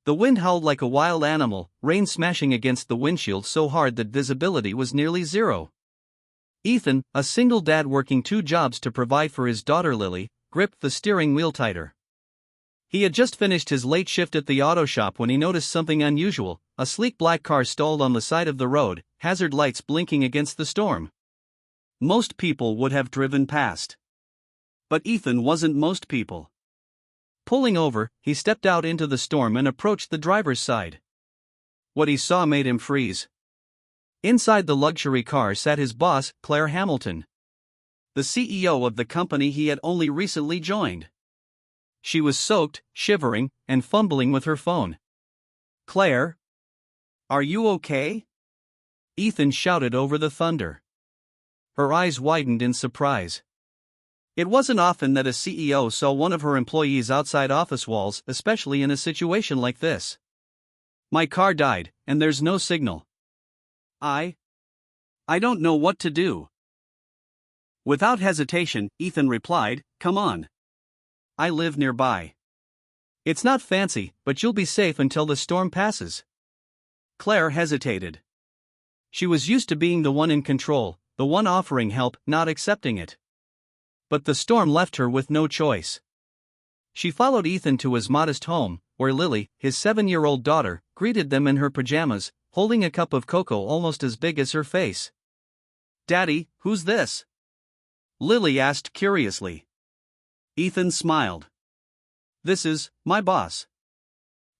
The wind howled like a wild animal, rain smashing against the windshield so hard that visibility was nearly zero. Ethan, a single dad working 2 jobs to provide for his daughter Lily, gripped the steering wheel tighter. He had just finished his late shift at the auto shop when he noticed something unusual. A sleek black car stalled on the side of the road, hazard lights blinking against the storm. Most people would have driven past. But Ethan wasn't most people. Pulling over, he stepped out into the storm and approached the driver's side. What he saw made him freeze. Inside the luxury car sat his boss, Claire Hamilton, the CEO of the company he had only recently joined. She was soaked, shivering, and fumbling with her phone. "Claire? Are you okay?" Ethan shouted over the thunder. Her eyes widened in surprise. It wasn't often that a CEO saw one of her employees outside office walls, especially in a situation like this. "My car died, and there's no signal. I don't know what to do." Without hesitation, Ethan replied, "Come on. I live nearby. It's not fancy, but you'll be safe until the storm passes." Claire hesitated. She was used to being the one in control, the one offering help, not accepting it. But the storm left her with no choice. She followed Ethan to his modest home, where Lily, his 7-year-old daughter, greeted them in her pajamas, holding a cup of cocoa almost as big as her face. "Daddy, who's this?" Lily asked curiously. Ethan smiled. "This is my boss.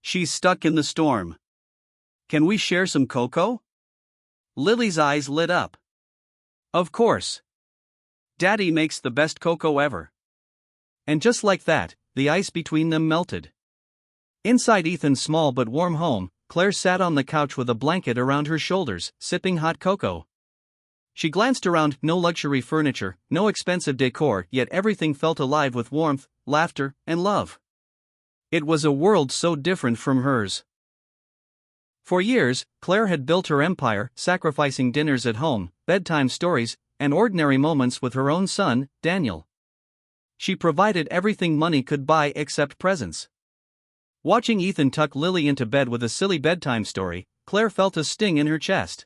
She's stuck in the storm. Can we share some cocoa?" Lily's eyes lit up. "Of course. Daddy makes the best cocoa ever." And just like that, the ice between them melted. Inside Ethan's small but warm home, Claire sat on the couch with a blanket around her shoulders, sipping hot cocoa. She glanced around, no luxury furniture, no expensive decor, yet everything felt alive with warmth, laughter, and love. It was a world so different from hers. For years, Claire had built her empire, sacrificing dinners at home, bedtime stories, and ordinary moments with her own son, Daniel. She provided everything money could buy except presents. Watching Ethan tuck Lily into bed with a silly bedtime story, Claire felt a sting in her chest.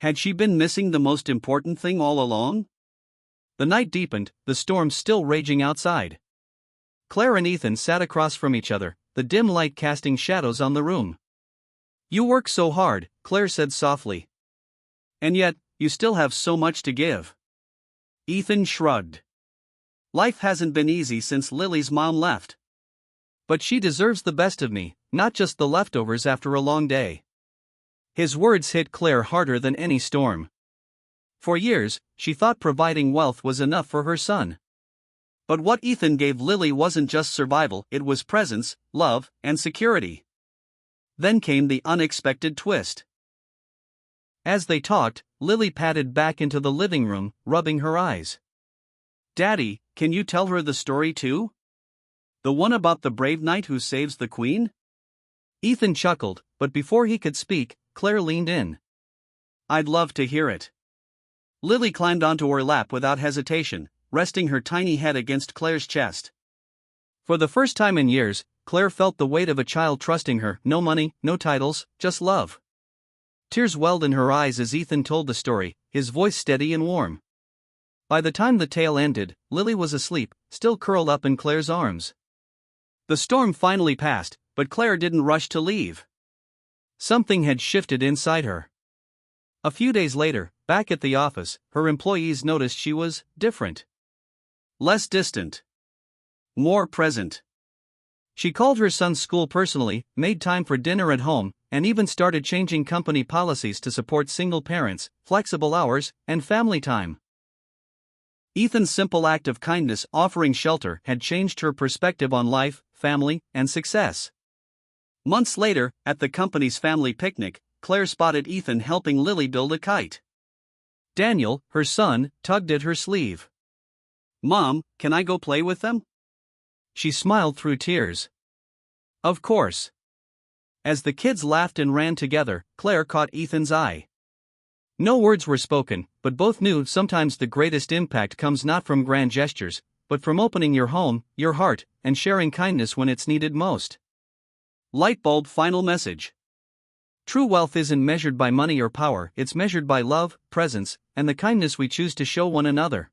Had she been missing the most important thing all along? The night deepened, the storm still raging outside. Claire and Ethan sat across from each other, the dim light casting shadows on the room. "You work so hard," Claire said softly. "And yet, you still have so much to give." Ethan shrugged. "Life hasn't been easy since Lily's mom left. But she deserves the best of me, not just the leftovers after a long day." His words hit Claire harder than any storm. For years, she thought providing wealth was enough for her son. But what Ethan gave Lily wasn't just survival, it was presence, love, and security. Then came the unexpected twist. As they talked, Lily padded back into the living room, rubbing her eyes. "Daddy, can you tell her the story too? The one about the brave knight who saves the queen?" Ethan chuckled, but before he could speak, Claire leaned in. "I'd love to hear it." Lily climbed onto her lap without hesitation, resting her tiny head against Claire's chest. For the first time in years, Claire felt the weight of a child trusting her, no money, no titles, just love. Tears welled in her eyes as Ethan told the story, his voice steady and warm. By the time the tale ended, Lily was asleep, still curled up in Claire's arms. The storm finally passed, but Claire didn't rush to leave. Something had shifted inside her. A few days later, back at the office, her employees noticed she was different. Less distant. More present. She called her son's school personally, made time for dinner at home, and even started changing company policies to support single parents, flexible hours, and family time. Ethan's simple act of kindness, offering shelter, had changed her perspective on life, family, and success. Months later, at the company's family picnic, Claire spotted Ethan helping Lily build a kite. Daniel, her son, tugged at her sleeve. "Mom, can I go play with them?" She smiled through tears. "Of course." As the kids laughed and ran together, Claire caught Ethan's eye. No words were spoken, but both knew sometimes the greatest impact comes not from grand gestures, but from opening your home, your heart, and sharing kindness when it's needed most. Lightbulb final message. True wealth isn't measured by money or power, it's measured by love, presence, and the kindness we choose to show one another.